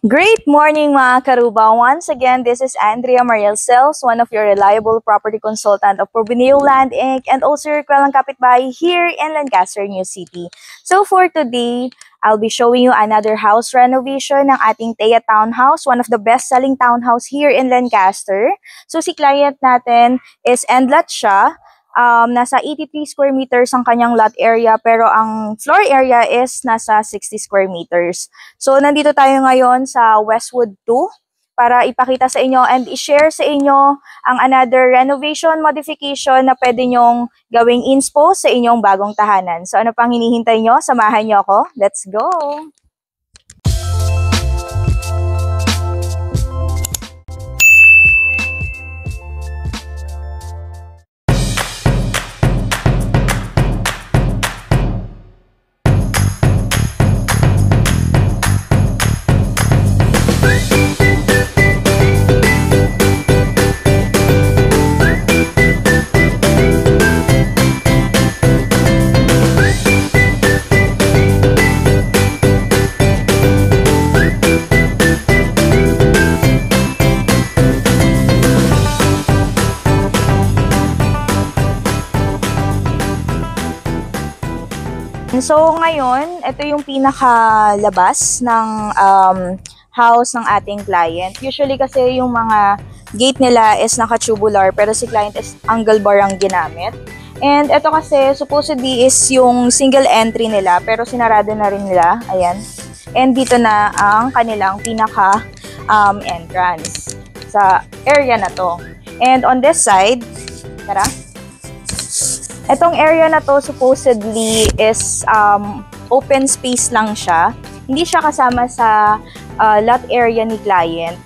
Great morning mga karuba! Once again, this is Andrea Mariel Sales, one of your reliable property consultant of Proveneo Land Inc. and also your Kwalang Kapitbahay here in Lancaster, New City. So for today, I'll be showing you another house renovation ng ating Thea Townhouse, one of the best-selling townhouse here in Lancaster. So si client natin is endlot siya. Nasa 83 square meters ang kanyang lot area pero ang floor area is nasa 60 square meters. So nandito tayo ngayon sa Westwood 2 para ipakita sa inyo and i-share sa inyo ang another renovation modification na pwede nyong gawing inspo sa inyong bagong tahanan. So ano pang hinihintay nyo? Samahan nyo ako. Let's go! So ngayon, ito yung pinakalabas ng house ng ating client. Usually kasi yung mga gate nila is naka-tubular pero si client is angle bar ang ginamit. And ito kasi supposedly is yung single entry nila pero sinarado na rin nila. Ayan. And dito na ang kanilang pinaka entrance sa area na to. And on this side, tara. Etong area na to supposedly is open space lang siya. Hindi siya kasama sa lot area ni client.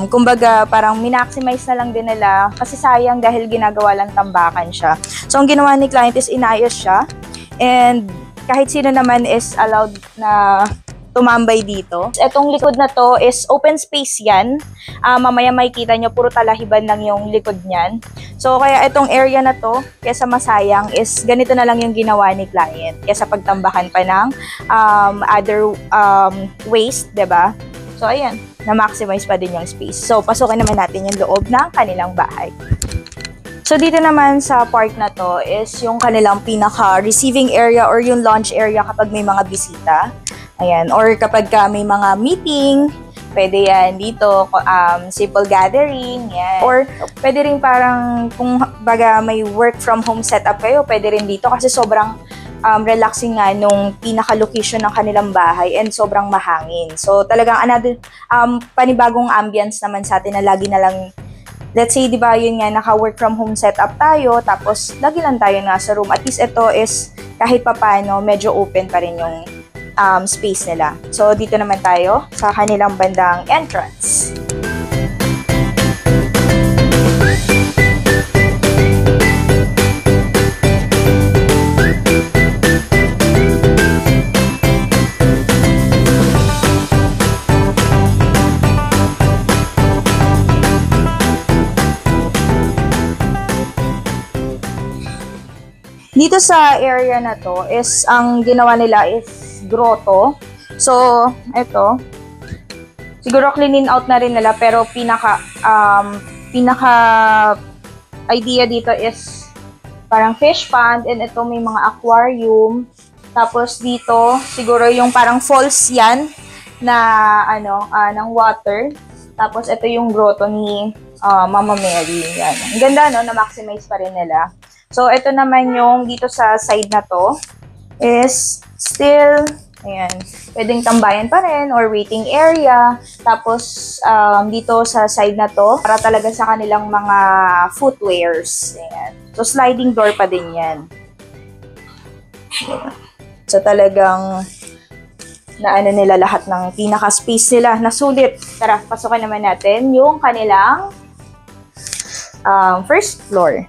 Kumbaga parang minaximize na lang din nila kasi sayang dahil ginagawa lang tambakan siya. So ang ginawa ni client is inayos siya and kahit sino naman is allowed na tumambay dito. Etong likod na to is open space yan. Mamaya makikita nyo, puro talahiban lang yung likod niyan. So, kaya itong area na to, kesa masayang, is ganito na lang yung ginawa ni client. Kesa pagtambakan pa ng other waste, diba? So, ayan, na-maximize pa din yung space. So, pasukin naman natin yung loob ng kanilang bahay. So, dito naman sa part na to is yung kanilang pinaka-receiving area or yung launch area kapag may mga bisita. Ayan, or kapag may mga meeting, pwede yan dito, simple gathering, yan. Or pwede rin parang kung baga may work from home setup kayo, pwede rin dito kasi sobrang relaxing nga nung pinaka-location ng kanilang bahay and sobrang mahangin. So talagang another panibagong ambience naman sa atin na lagi na lang, let's say, di ba, yun nga, naka-work from home setup tayo, tapos lagi lang tayo nasa room. At least ito is kahit papano, medyo open pa rin yung space nila. So, dito naman tayo sa kanilang bandang entrance. Dito sa area na to is ang ginawa nila is grotto. So, ito. Siguro cleanin out na rin nila pero pinaka idea dito is parang fish pond and ito may mga aquarium. Tapos dito, siguro yung parang falls yan na ng water. Tapos ito yung grotto ni Mama Mary. Yan. Ang ganda, no? Na-maximize pa rin nila. So, ito naman yung dito sa side na to is still, ayan, pwedeng tambayan pa rin or waiting area. Tapos, dito sa side na to, para talaga sa kanilang mga footwears. Ayan. So, sliding door pa din yan. So, talagang naano nila lahat ng pinaka-space nila. Nasulit. Tara, pasukan naman natin yung kanilang first floor.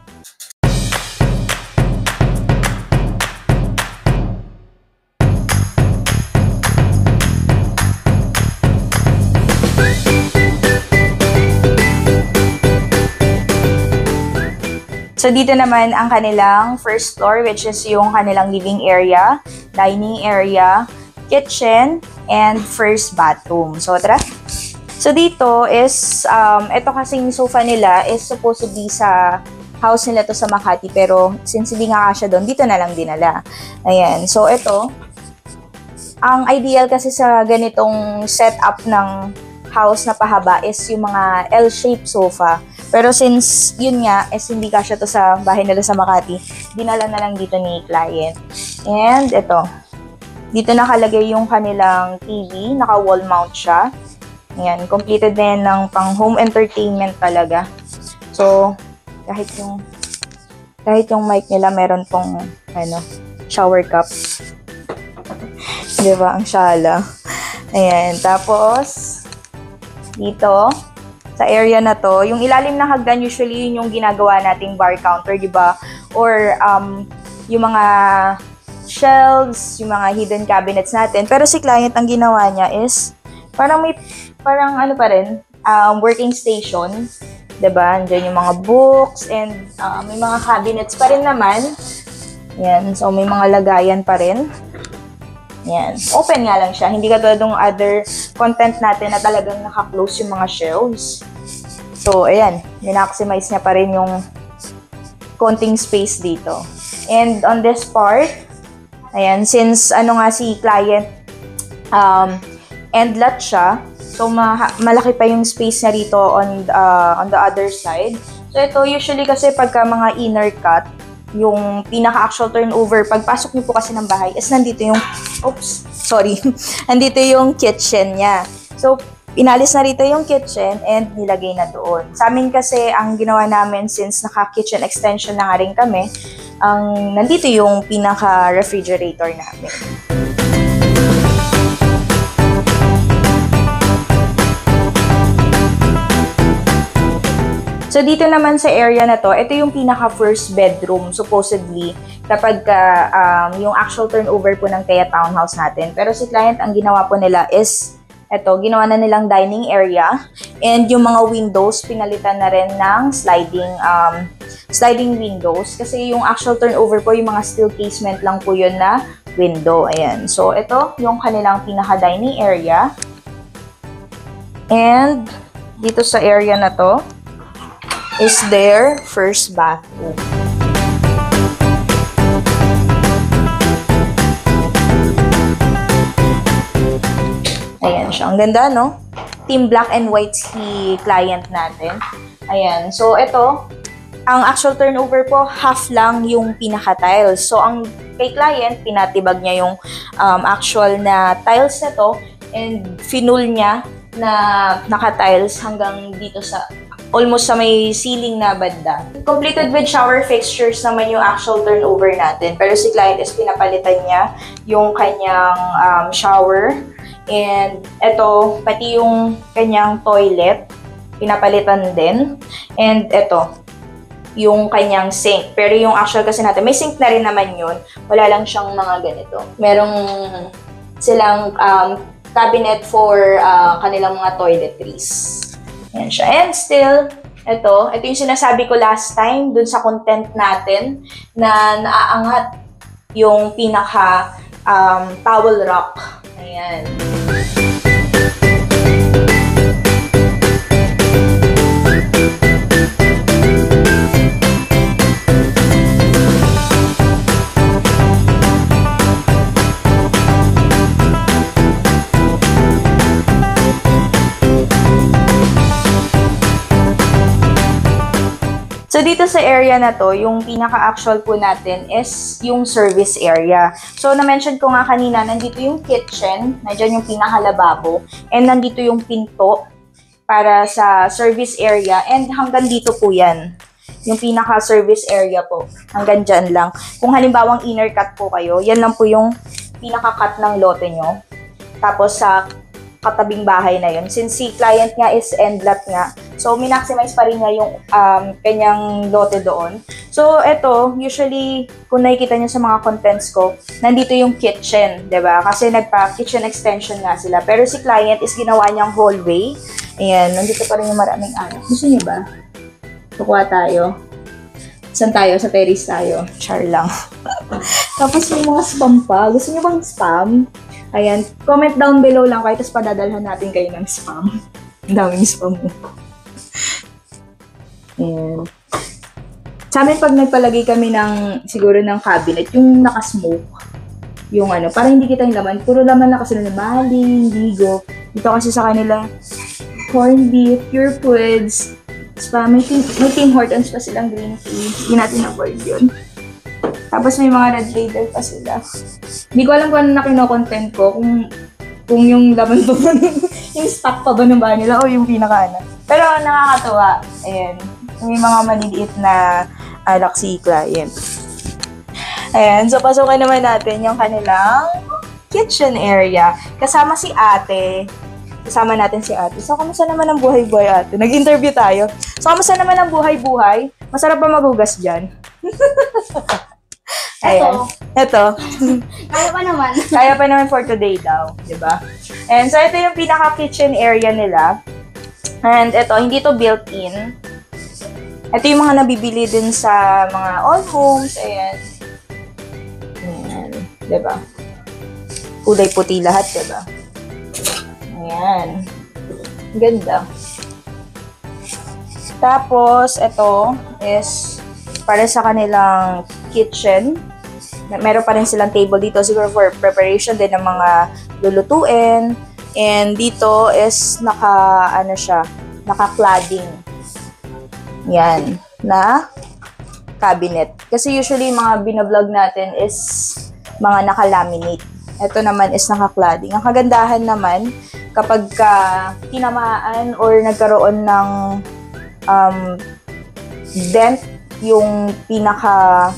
So, dito naman ang kanilang first floor, which is yung kanilang living area, dining area, kitchen, and first bathroom. So, tara! So, dito is, ito kasing sofa nila is supposedly sa house nila to sa Makati. Pero, since hindi nga kasya doon, dito na lang dinala. Ayan. So, ito. Ang ideal kasi sa ganitong setup ng house na pahaba is yung mga L-shaped sofa. Pero since yun nga, is hindi kasya to sa bahay nila sa Makati, dinala na lang dito ni client. And ito. Dito nakalagay yung kanilang TV. Naka-wall mount siya. Ayan, completed din ng pang home entertainment talaga. So, kahit yung mic nila meron pong shower cup. 'Di ba? Ang syala. Ayan, tapos dito sa area na to, yung ilalim ng hagdan usually yun yung ginagawa nating bar counter, 'di ba? Or yung mga shelves, yung mga hidden cabinets natin. Pero si client ang ginawa niya is parang pa rin, working station, 'di ba? Andiyan yung mga books and may mga cabinets pa rin naman. Yan, so may mga lagayan pa rin. Yan, open nga lang siya. Hindi katulad ng other content natin na talagang naka-close yung mga shelves. So, ayan, minaximize niya pa rin yung konting space dito. And on this part, ayan, since si client, end lot siya, so, malaki pa yung space niya rito on the other side. So, ito usually kasi pagka mga inner cut, yung pinaka-actual turnover, pagpasok niyo po kasi ng bahay, is nandito yung, nandito yung kitchen niya. So, inalis na rito yung kitchen and nilagay na doon. Sa amin kasi, ang ginawa namin since naka-kitchen extension na nga rin kami, nandito yung pinaka-refrigerator namin. So, dito naman sa area na to, ito yung pinaka-first bedroom, supposedly, kapag yung actual turnover po ng Thea Townhouse natin. Pero si client, ang ginawa po nila is, ginawa na nilang dining area. And yung mga windows, pinalitan na rin ng sliding windows. Kasi yung actual turnover po, yung mga steel casement lang po yun na window. Ayan. So, ito yung kanilang pinaka-dining area. And, dito sa area na to, is their first bathroom. Ayan siya. Ang ganda, no? Team black and white si client natin. Ayan. So, ito, ang actual turnover po, half lang yung pinaka-tiles. So, ang kay client, pinatibag niya yung actual na tiles na to and finul niya na naka-tiles hanggang dito sa almost sa may ceiling na banda. Completed with shower fixtures naman yung actual turnover natin. Pero si client is pinapalitan niya yung kanyang shower. And ito, pati yung kanyang toilet, pinapalitan din. And ito, yung kanyang sink. Pero yung actual kasi natin, may sink na rin naman yun. Wala lang siyang mga ganito. Merong silang cabinet for kanilang mga toiletries. Yan siya. And still, ito yung sinasabi ko last time dun sa content natin na naaangat yung pinaka towel rack. Ayan. So, dito sa area na to, yung pinaka-actual po natin is yung service area. So, na-mention ko nga kanina, nandito yung kitchen, nandiyan yung pinaka-lababo, and nandito yung pinto para sa service area, and hanggang dito po yan. Yung pinaka-service area po, hanggang dyan lang. Kung halimbawang inner cut po kayo, yan lang po yung pinaka-cut ng lote nyo. Tapos sa katabing bahay na yun. Since si client nga is end lot nga, so minaximize pa rin niya yung kanyang lote doon. So, eto, usually, kung nakikita niyo sa mga contents ko, nandito yung kitchen, 'di ba? Kasi nagpa-kitchen extension nga sila. Pero si client is ginawa niyang hallway. Ayan, nandito pa rin yung maraming ano. Gusto niyo ba? Kukuha tayo. Saan tayo? Sa terrace tayo. Char lang. Tapos may mga spam pa. Gusto niyo bang spam? Ayan, comment down below lang kayo, tapos padadalhan natin kayo ng spam. Ang daming spam mo. Ayan. Sa amin, pag nagpalagay kami ng, siguro ng cabinet, yung nakasmoke, yung ano, para hindi kita yung laman, puro laman na kasi na maling, bigo. Dito kasi sa kanila, corned beef, pure foods, spam, may Tim Hortons pa silang green tea. Hindi natin avoid yun. Tapos may mga Red Raider pa sila. Hindi ko alam kung ano na kino-content ko, kung yung laman pa ba, yung stock pa ba ng ba nila o yung pinaka-ano. Pero nakakatuwa. Ayan. May mga maliliit na alak si client. Ayan. So, pasukin naman natin yung kanilang kitchen area. Kasama si ate. Kasama natin si ate. So, kamusta naman ang buhay-buhay ate? Nag-interview tayo. So, kamusta naman ang buhay-buhay? Masarap ba magugas dyan? Ayan. Ito. Kaya pa naman. Kaya pa naman for today daw. Diba? And so, ito yung pinaka-kitchen area nila. And ito, hindi to built-in. Ito yung mga nabibili din sa mga all homes. Ayan. Ayan. Diba? Kulay puti lahat, diba? Ayan. Ganda. Tapos, ito is para sa kanilang kitchen. Meron pa rin silang table dito siguro for preparation din ng mga lulutuin. And dito is naka-cladding. Yan, na cabinet. Kasi usually mga binablog natin is mga naka-laminate. Ito naman is naka-cladding. Ang kagandahan naman, kapag tinamaan or nagkaroon ng dent yung pinaka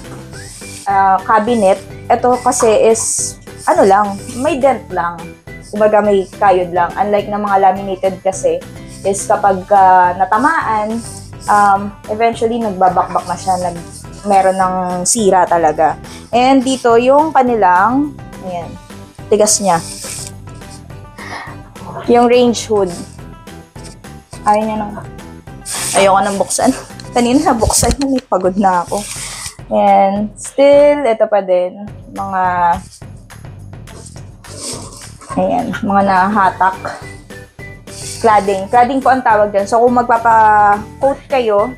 cabinet, ito kasi is ano lang, may dent lang. Kumbaga may kayod lang. Unlike na mga laminated kasi is kapag natamaan, eventually nagbabakbak na siya, meron ng sira talaga. And dito yung kanilang, ayan, tigas niya. Yung range hood. Ayaw niya nang, ayoko nang buksan. Kanina nabuksan na, may pagod na ako. And still, ito pa din, mga, ayan, mga nahatak. Cladding. Cladding po ang tawag dyan. So, kung magpapa-coat kayo,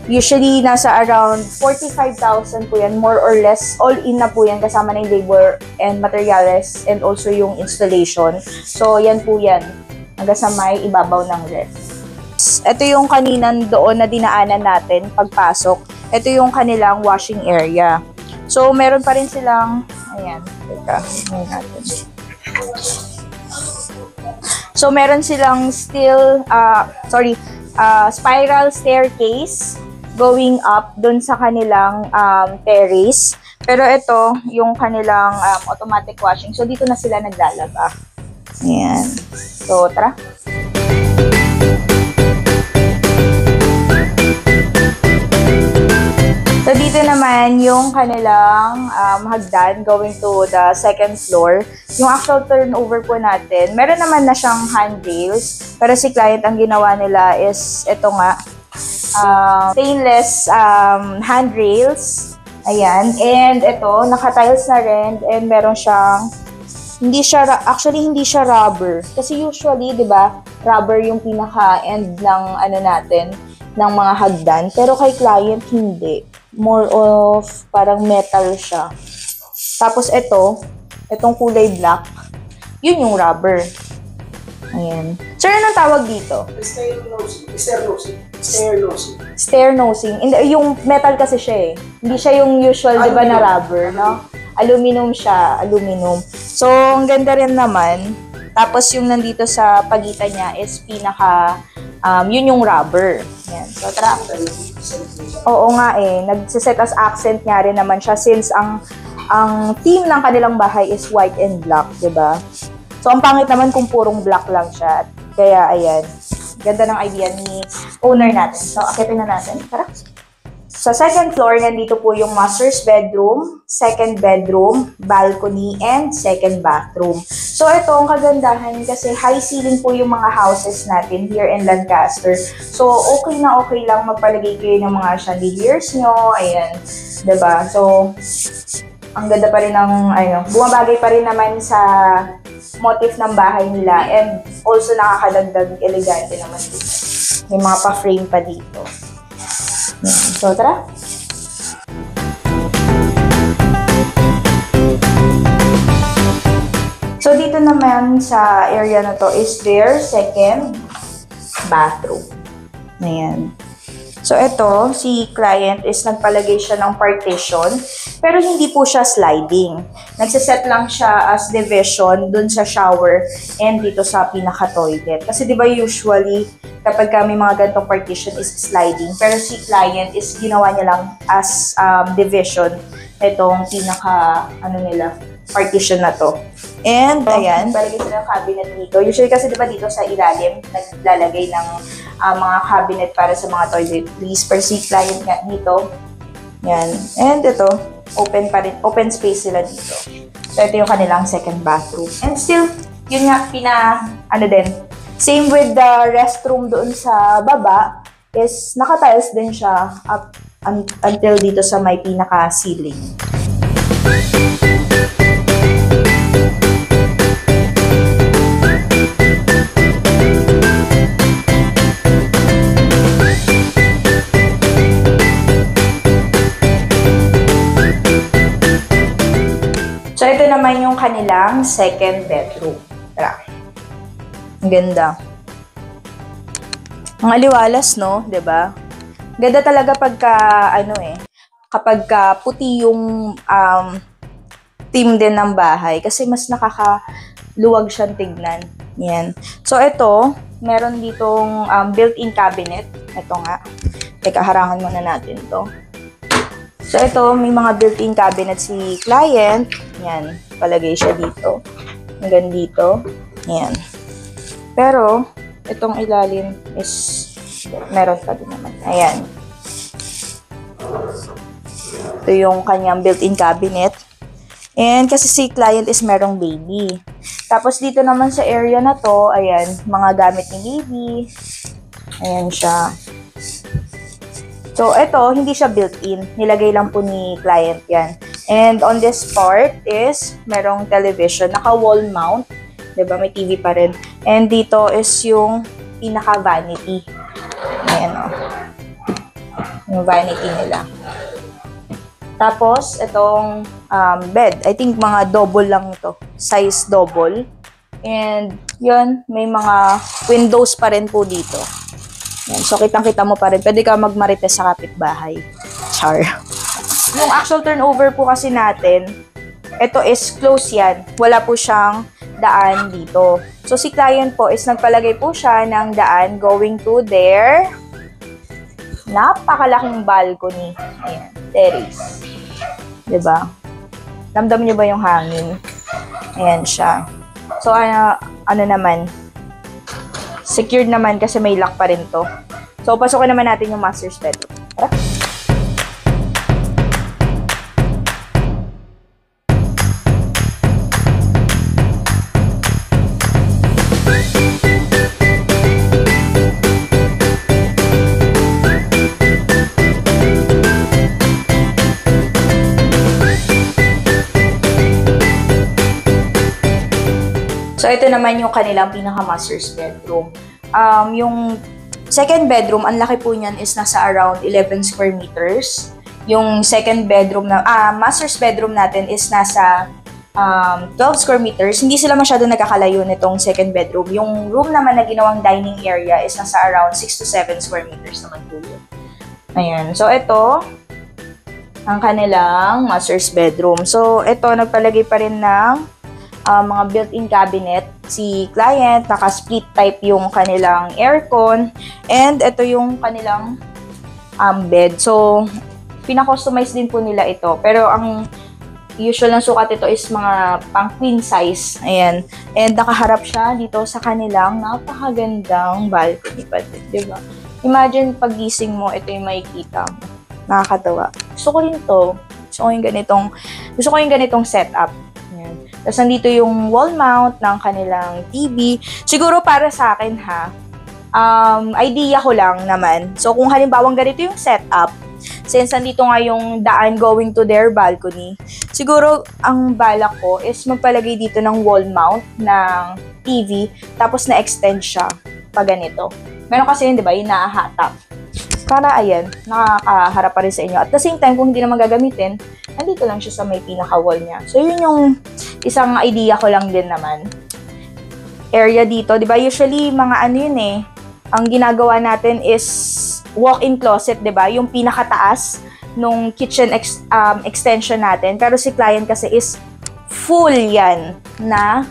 usually nasa around 45,000 po yan, more or less. All in na po yan, kasama na yung labor and materials and also yung installation. So, yan po yan. Hanggang sa may ibabaw ng ref. Ito yung kaninan doon na dinaanan natin pagpasok. Ito yung kanilang washing area. So, meron pa rin silang, ayan, teka, ngayon natin. So, meron silang spiral staircase going up dun sa kanilang terrace. Pero ito, yung kanilang automatic washing. So, dito na sila naglalaba. Ayan. So, tara. So, dito naman yung kanilang hagdan going to the second floor. Yung actual turnover po natin, meron naman na siyang handrails. Pero si client, ang ginawa nila is ito nga, stainless handrails. Ayan. And ito, naka-tiles na rin. And meron siyang, hindi siya rubber. Kasi usually, di ba, rubber yung pinaka-end ng natin, ng mga hagdan. Pero kay client, hindi. More of parang metal siya. Tapos itong kulay black, yun yung rubber. Ayan. Sir, anong tawag dito? Stair nosing. Yung metal kasi siya eh. Hindi siya yung usual, di ba, na rubber, no? Aluminum siya. Aluminum. So, ang ganda rin naman. Tapos yung nandito sa pagitan niya is pinaka, yun yung rubber. Ayan. So, tara. Oo nga eh. Nagsiset as accent nga rin naman siya since ang theme ng kanilang bahay is white and black, diba? So, ang pangit naman kung purong black lang siya. Kaya, ayan. Ganda ng idea ni owner natin. So, akitin na natin. Tara. Sa second floor, nandito po yung master's bedroom, second bedroom, balcony, and second bathroom. So, ito ang kagandahan kasi high ceiling po yung mga houses natin here in Lancaster. So, okay na okay lang magpalagay kayo ng mga chandeliers nyo. Ayan. Diba? So, ang ganda pa rin ng, bumabagay pa rin naman sa motif ng bahay nila and also nakakadagdag elegante naman dito. May mga pa-frame pa dito. Yan. So, tara! So, dito naman sa area na to is their second bathroom. Ayan. So, ito, si client is nagpalagay siya ng partition, pero hindi po siya sliding. Nagsiset lang siya as division dun sa shower and dito sa pinaka-toilet. Kasi di ba usually, kapag may mga ganitong partition is sliding, pero si client is ginawa niya lang as division itong partition na to. And, ayan, palagay sila ng cabinet dito. Usually kasi diba dito sa ilalim, naglalagay ng mga cabinet para sa mga toiletries. Per si client nga dito. Yan. And ito, open space sila dito. So, ito yung kanilang second bathroom. And still, yun nga, same with the restroom doon sa baba, is naka-tiles din siya up until dito sa may pinaka-ceiling. So, ito naman yung kanilang second bedroom. Tara. Ang ganda. Ang aliwalas, no? 'Di ba? Ganda talaga pagka, kapag puti yung theme din ng bahay. Kasi mas nakakaluwag siyang tignan. Yan. So, ito, meron ditong built-in cabinet. Ito nga. Teka, harangan muna natin to. So, ito, may mga built-in cabinet si client. Yan, palagay siya dito. Hanggang dito. Yan. Pero, itong ilalim is, meron pa din naman. Ayan. Ito yung kanyang built-in cabinet. And kasi si client is merong baby. Tapos, dito naman sa area na to, ayan, mga gamit ni baby. Ayan siya. So, ito, hindi siya built-in. Nilagay lang po ni client yan. And on this part is, merong television. Naka-wall mount. Diba? May TV pa rin. And dito is yung pinaka-vanity. Ayan o. Yung vanity nila. Tapos, itong bed. I think mga double lang ito. Size double. And, yun, may mga windows pa rin po dito. Yan. So, kitang-kita mo pa rin. Pwede ka magmarites sa kapitbahay. Char. Yung actual turnover po kasi natin, ito is close yan. Wala po siyang daan dito. So, si client po is nagpalagay po siya ng daan going to their napakalaking balcony. Ayan. Terrace. Diba? Damdam niyo ba yung hangin? Ayan siya. So, naman, secured naman kasi may lock pa rin to. So, pasukin naman natin yung master's bedroom. Tara. So, ito naman yung kanilang pinaka-master's bedroom. Yung second bedroom, ang laki po niyan is nasa around 11 square meters. Yung second bedroom master's bedroom natin is nasa 12 square meters. Hindi sila masyado nagkakalayo nitong second bedroom. Yung room naman na ginawang dining area is nasa around 6 to 7 square meters naman po yun. Ayan. So, ito ang kanilang master's bedroom. So, ito, nagpalagay pa rin ng mga built-in cabinet. Si client, naka-split type yung kanilang aircon. And ito yung kanilang bed. So, pina-customize din po nila ito. Pero ang usual ng sukat ito is mga pang queen size. Ayan. And nakaharap siya dito sa kanilang napakagandang balcony pa din. Diba? Imagine paggising mo, ito yung makikita mo. Nakakatawa. Gusto ko rin to. Gusto ko yung ganitong setup. Tapos nandito yung wall mount ng kanilang TV. Siguro para sa akin idea ko lang naman. So kung halimbawang ganito yung setup, since andito nga yung daan going to their balcony, siguro ang balak ko is magpalagay dito ng wall mount ng TV, tapos na-extend siya pa ganito. Meron kasi yun, di ba, yung naahatap. Para ayan, nakakaharap pa rin sa inyo. At the same time, kung hindi naman gagamitin, andito lang siya sa may pinaka-wall niya. So, yun yung isang idea ko lang din naman. Area dito, di ba, usually mga ano yun eh, ang ginagawa natin is walk-in closet, 'di ba? Yung pinakataas nung kitchen extension natin. Pero si client kasi is full 'yan na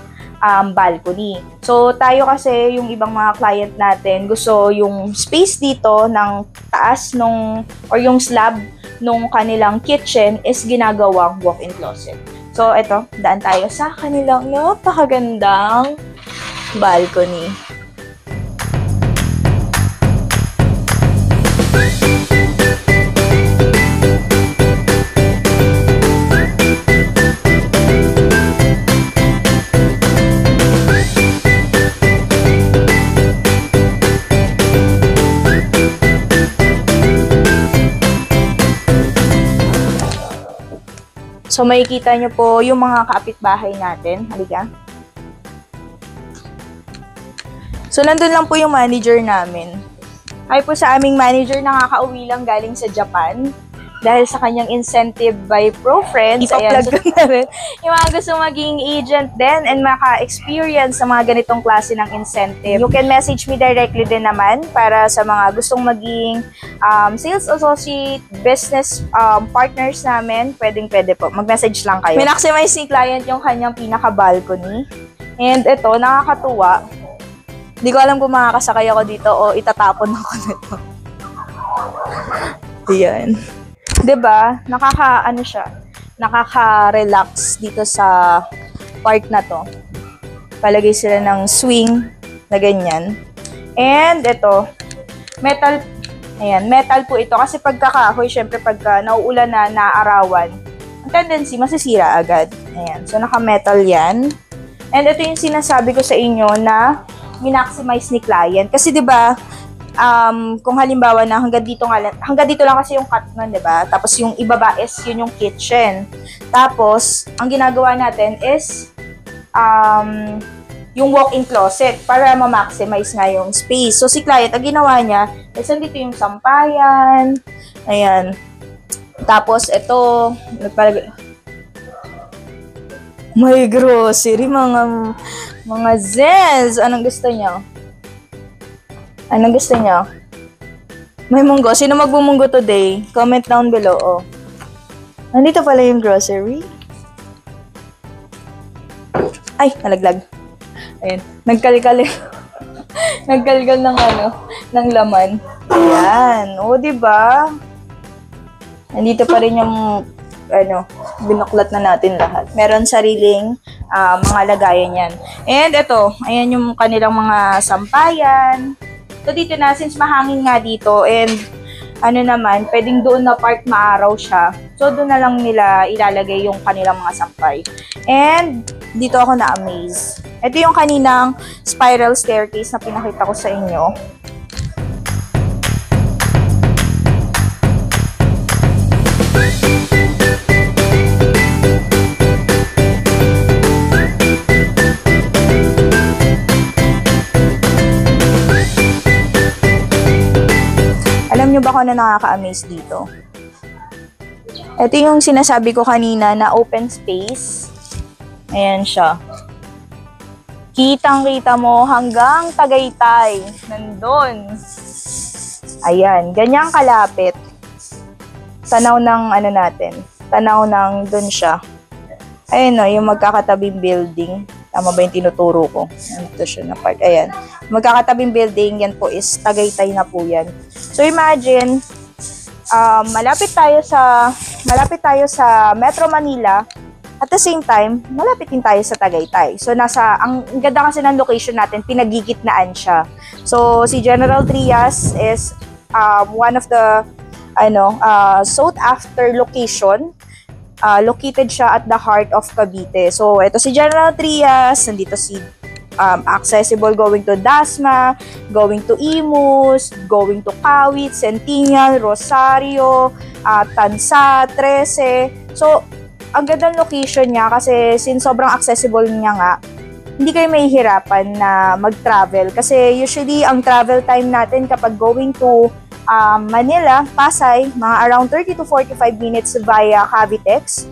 balcony. So tayo kasi yung ibang mga client natin gusto yung space dito ng taas nung or yung slab nung kanilang kitchen is ginagawang walk-in closet. So eto, daan tayo sa kanilang napakagandang balcony. So, makikita nyo po yung mga kapitbahay natin. Halika. So, nandun lang po yung manager namin. Ay po sa aming manager, nakakauwi lang galing sa Japan. Dahil sa kanyang incentive by ProFriends. Ipa-plug ko na rin. Yung mga gusto maging agent din and maka-experience sa mga ganitong klase ng incentive. You can message me directly din naman para sa mga gustong maging sales associate, business partners namin. Pwede po. Mag-message lang kayo. Min-maximize ni client yung kanyang pinaka-balcony. And ito, nakakatuwa. Hindi ko alam kung makakasakay ako dito o itatapon ako nito. Ayan. 'Di ba? Nakaka-relax dito sa park na 'to. Palagay sila ng swing na ganyan. And ito, metal. Ayan, metal po ito kasi pagkakahoy, syempre pagka nauulan na, naarawan, ang tendency masisira agad. Ayan. So naka-metal 'yan. And ito yung sinasabi ko sa inyo na minaximize ni client kasi 'di ba? Kung halimbawa na hanggang dito lang kasi yung cut nun, 'di ba? Tapos yung ibaba is yun yung kitchen. Tapos ang ginagawa natin is yung walk-in closet para ma-maximize nga yung space. So si client, ang ginawa niya is dito yung sampayan. Ayan. Tapos ito, may grocery, mga zens. Anong gusto niyo? Anong gusto niyo? May munggo. Sino magbumunggo today? Comment down below. Oh. Nandito pala yung grocery. Ay, nalaglag. Ayan. Nagkalkal ng laman. Ayan. O, diba? Nandito pa rin yung, binuklat na natin lahat. Meron sariling mga lagayan yan. And ito, ayan yung kanilang mga sampayan. So, dito na, since mahangin nga dito, and naman, pwedeng doon na part maaraw siya. So, doon na lang nila ilalagay yung kanilang mga sampay. And, dito ako na-amaze. Ito yung kaninang spiral staircase na pinakita ko sa inyo. Alam nyo ba kung ano nakaka-amaze dito? Ito yung sinasabi ko kanina na open space. Ayan siya. Kitang-kita mo hanggang Tagaytay. Nandun. Ayan. Ganyang kalapit. Tanaw ng tanaw ng dun siya. Ayan o, yung magkakatabing building. Tama ba yung tinuturo ko? Ito siya na part. Ayan. Magkakatabing building, yan po is Tagaytay na po yan. So imagine, malapit tayo sa Metro Manila. At the same time, malapit din tayo sa Tagaytay. So ang ganda kasi ng location natin, pinagigitnaan siya. So si General Trias is one of the sought after location. Located siya at the heart of Cavite. So ito si General Trias, nandito si accessible going to Dasma, going to Imus, going to Kawit, Centennial, Rosario, Tansa, 13. So, ang gandang location niya kasi since sobrang accessible niya nga, hindi kayo mahihirapan na mag-travel. Kasi usually, ang travel time natin kapag going to Manila, Pasay, mga around 30 to 45 minutes via Cavitex.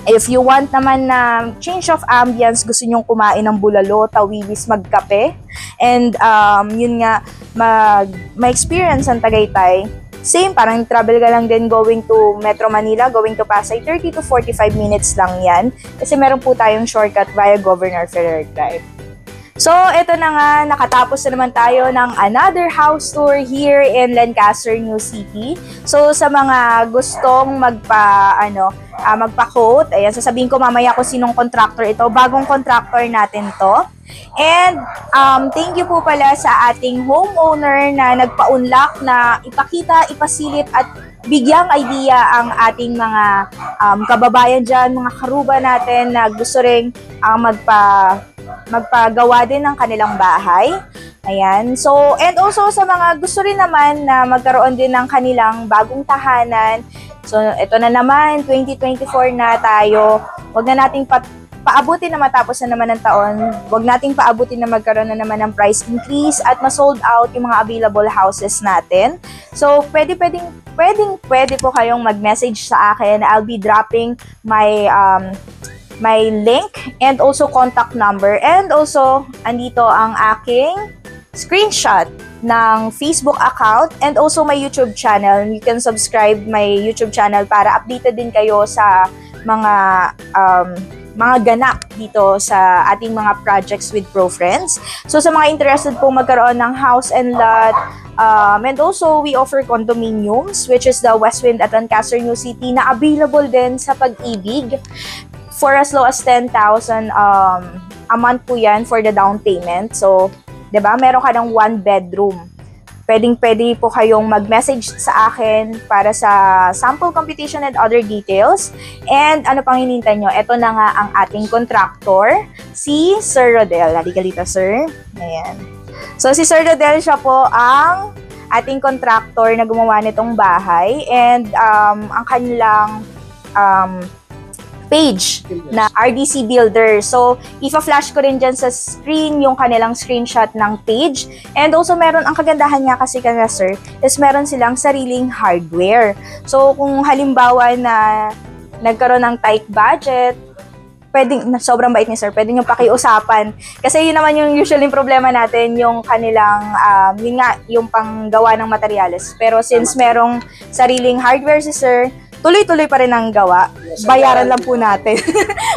If you want naman na change of ambience, gusto nyong kumain ng bulalo, tawilis, magkape, and yun nga, ma-experience ang Tagaytay, same, parang travel ka lang din going to Metro Manila, going to Pasay, 30 to 45 minutes lang yan. Kasi meron po tayong shortcut via Governor Ferrer Drive. So, ito na nga, nakatapos na naman tayo ng another house tour here in Lancaster, New City. So, sa mga gustong magpa-quote, ayan, sasabihin ko mamaya kung sinong contractor ito. Bagong contractor natin to. And, thank you po pala sa ating homeowner na nagpa-unlock na ipakita, ipasilip at bigyang idea ang ating mga kababayan dyan, mga karuba natin na gusto ring magpagawa din ng kanilang bahay. Ayan. So, and also sa mga gusto rin naman na magkaroon din ng kanilang bagong tahanan. So, ito na naman, 2024 na tayo. Huwag na nating paabutin na matapos na naman ng taon. Huwag nating paabutin na magkaroon na naman ng price increase at ma-sold out yung mga available houses natin. So, pwede po kayong mag-message sa akin. I'll be dropping my link and also contact number. And also, andito ang aking screenshot ng Facebook account and also my YouTube channel. You can subscribe my YouTube channel para updated din kayo sa mga ganap dito sa ating mga projects with ProFriends. So sa mga interested po magkaroon ng house and lot, and also we offer condominiums, which is the Westwind at Lancaster, New City, na available din sa Pag-ibig for as low as 10,000 a month po yan for the down payment. So, 'di ba? Meron ka ng 1 bedroom. Pwede po kayong mag-message sa akin para sa sample computation and other details. And ano pang hinihintay nyo? Ito na nga ang ating contractor, si Sir Rodel. Halika dito, sir. Ayan. So, si Sir Rodel, siya po ang ating contractor na gumawa nitong bahay. And ang kanilang page na RDC Builder. So, ipa-flash ko rin dyan sa screen yung kanilang screenshot ng page. And also, meron, ang kagandahan niya kasi kanila, sir, is meron silang sariling hardware. So, kung halimbawa na nagkaroon ng tight budget, sobrang bait ni sir, pwede nyo pakiusapan. Kasi yun naman yung usually problema natin, yung kanilang, yun nga, yung panggawa ng materyales. Pero since merong sariling hardware si sir, tuloy-tuloy pa rin ang gawa. Bayaran lang po natin.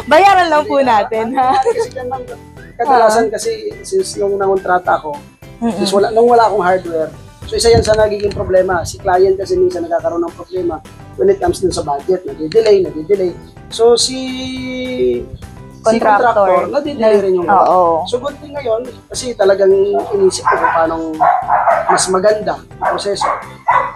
Bayaran lang po natin. Kadalasan kasi, since nung nangontrata ako, nung wala akong hardware, so isa yan sa nagiging problema. Si client kasi minsan nagkakaroon ng problema when it comes dun sa budget. Nadidelay. So si contractor, nadidelay rin yung gawa. So good thing ngayon, kasi talagang inisip ko kung paano mas maganda ang proseso.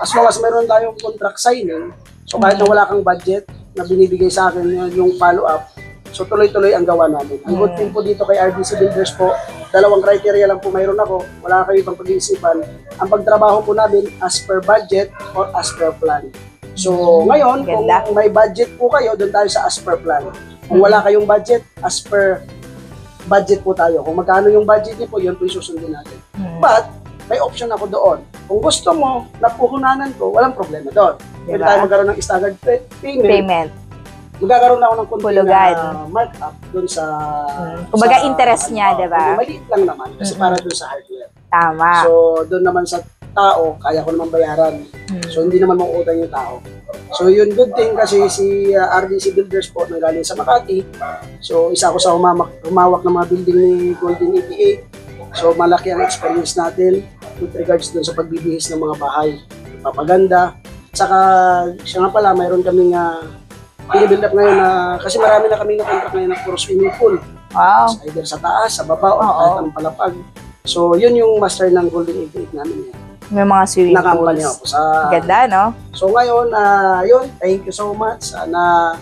As long as meron tayong contract signing, so kahit na wala kang budget na binibigay sa akin yung follow-up, so tuloy-tuloy ang gawa namin. Ang good thing po dito kay RDC Builders po, dalawang criteria lang po mayroon ako, wala kayo ibang pag-iisipan. Ang pagtrabaho po namin as per budget or as per plan. So ngayon, kung may budget po kayo, doon tayo sa as per plan. Kung wala kayong budget, as per budget po tayo. Kung magkano yung budget niyo po, yun po yung susundin natin. But, may option ako doon. Kung gusto mo, napuhunanan ko, walang problema doon. Pwede tayo magkaroon ng staggered payment. Magkakaroon ako ng konti na markup doon sa... Kumbaga interest niya, di ba? Maliit lang naman kasi para doon sa hardware. Tama. So, doon naman sa tao, kaya ko naman bayaran. So, hindi naman mauutang yung tao. So, yun, good thing kasi si RDC Builders po nanggaling sa Makati. So, isa ako sa humawak ng mga building ni Golden 88. So, malaki ang experience natin with regards dun sa pagbibihis ng mga bahay. Papaganda. Saka, siya nga pala, mayroon kaming pinibuild up ngayon na, kasi marami na kaming na-contract ngayon ng puro swimming pool. Wow. So, either sa taas, sa baba, o kahit ang palapag. So, yun yung master ng Golden 88 namin yan. May mga swimming pools. Ganda, no? So, ngayon, yun, thank you so much. Sana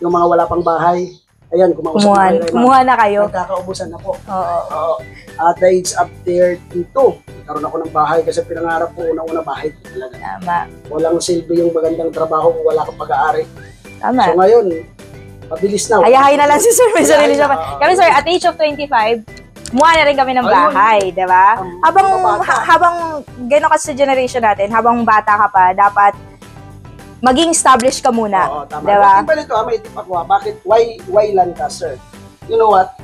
yung mga wala pang bahay, Ayan, kumausap na kayo. Kumuha na kayo. Nagkakaubusan na po. Oo. Oo. At the age of 32, nagkaroon ako ng bahay kasi pinangarap ko una-una bahay ko talaga. Tama. Walang silbi yung magandang trabaho kung wala kang pag-aari. Tama. So ngayon, mabilis na. Hayahay na lang si Sir, may sarili siya. Oo. Kami Sir, at age of 25, kumuha na rin kami ng bahay, di ba? Habang gano'n kasi sa generation natin, habang bata ka pa, dapat maging established ka muna. Oo, tama. Di ba? Bakit ba nito, may tip ako, bakit, why Lancaster? You know what?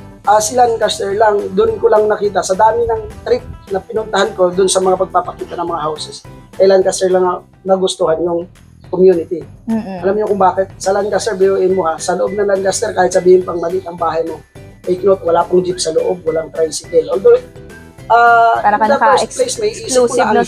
Si Lancaster lang, doon ko lang nakita, sa dami ng trip na pinuntahan ko, doon sa mga pagpapakita ng mga houses, kay Lancaster lang nagustuhan yung community. Alam niyo kung bakit? Sa Lancaster, biruin mo ha, sa loob ng Lancaster, kahit sabihin pang maliit ang bahay mo, take note, wala pong jeep sa loob, walang tricycle. Although, para in the first place, may isip ko na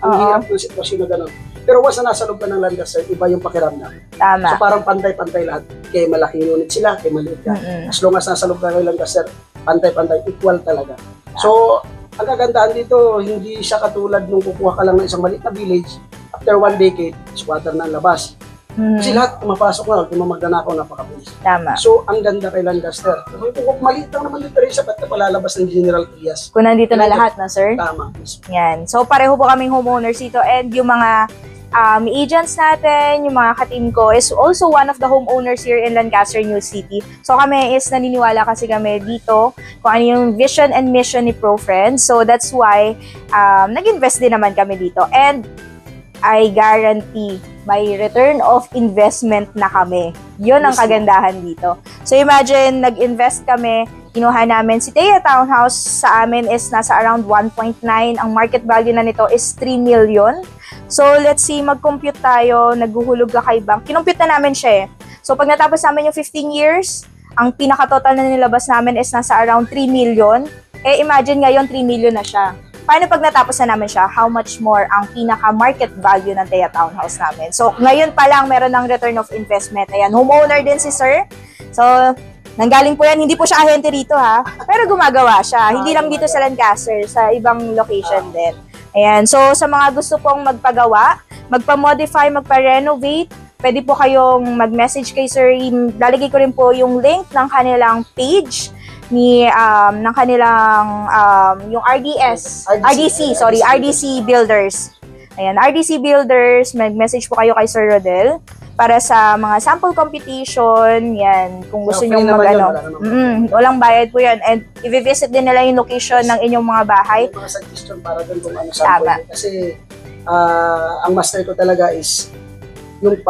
ang hirap ng sitwasyon na gano'n. Pero once na nasa loob ka ng Lancaster, iba yung pakiramdam. Tama. So parang pantay-pantay lahat. Kaya malaking unit sila, kaya maliit ka. As long as nasa loob ka ng Lancaster, pantay-pantay, equal talaga. So, ang kagandahan dito, hindi siya katulad nung kukuha ka lang ng isang maliit na village, after 1 decade, squatter na ang labas. Kasi lahat pumapasok na, kung magnanakaw, napakapulis. Tama. So, ang ganda kay Lancaster. Kung maliit lang naman dito rin siya, ba't na palalabas ng General Trias? Kung nandito na lahat na, Sir. Tama. Yan. So, pareho po kaming homeowners dito and yung mga agents natin, yung mga ka-team ko is also one of the homeowners here in Lancaster, New City. So, kami is naniniwala kasi kami dito kung ano yung vision and mission ni ProFriends. So, that's why nag-invest din naman kami dito. And I guarantee may return of investment na kami. Yun ang kagandahan dito. So, imagine, nag-invest kami, kinuha namin si Thea Townhouse sa amin is nasa around 1.9. Ang market value na nito is 3 million. So, let's see, mag-compute tayo, naghuhulog ka kay bank. Kinumpute na namin siya eh. So, pag natapos namin yung 15 years, ang pinaka-total na nilabas namin is nasa around 3 million. Eh, imagine ngayon, 3 million na siya. Paano pag natapos na namin siya, how much more ang pinaka-market value ng Thea Townhouse namin? So, ngayon pa lang, meron ng return of investment. Ayan, homeowner din si Sir. So, nanggaling po yan, hindi po siya ahente dito ha, pero gumagawa siya. Hindi lang dito sa Lancaster, sa ibang location din. Ayan, so sa mga gusto pong magpagawa, magpa-modify, magpa-renovate, pwede po kayong mag-message kay Sir. Lalagay ko rin po yung link ng kanilang page ng kanilang yung RDC Builders. Ayan, RDC Builders, mag-message po kayo kay Sir Rodel para sa mga sample computation, yan, kung gusto nyo walang bayad po yan. And i-visit din nila yung location ng inyong mga bahay. May mga suggestion para doon kung ano sample. Kasi ang master ko talaga is yung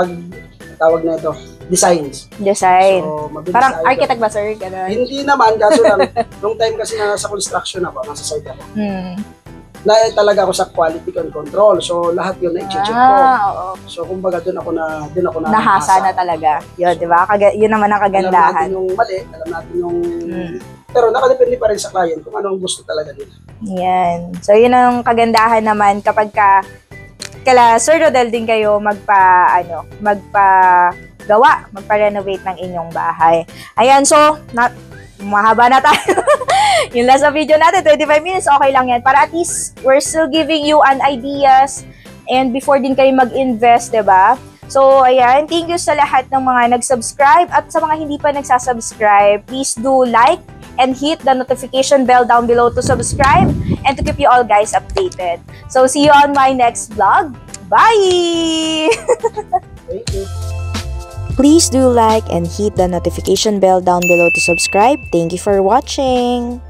tawag na ito, designs. Design. So, parang architect ba, Sir? Ganun. Hindi naman, kaso lang, nung time kasi na nasa construction ako, nasa site ako, na talaga ako sa quality control. So, lahat yun na-check ko. Oo. So, kumbaga, doon ako na nahasa na talaga. Yun, di ba? Yun naman ang kagandahan. Alam natin yung mali, alam natin yung... Pero nakadepende pa rin sa client kung anong gusto talaga nila. Yan. So, yun ang kagandahan naman kapag kala Sir Rodel din kayo magpa-renovate ng inyong bahay. Ayan, so, mahaba na tayo. Yung last na video natin, 25 minutes, okay lang yan. Para at least, we're still giving you an ideas and before din kayo mag-invest, diba? So, ayan, thank you sa lahat ng mga nag-subscribe at sa mga hindi pa nagsasubscribe, please do like and hit the notification bell down below to subscribe and to keep you all guys updated. So, see you on my next vlog. Bye! Thank you. Please do like and hit the notification bell down below to subscribe. Thank you for watching.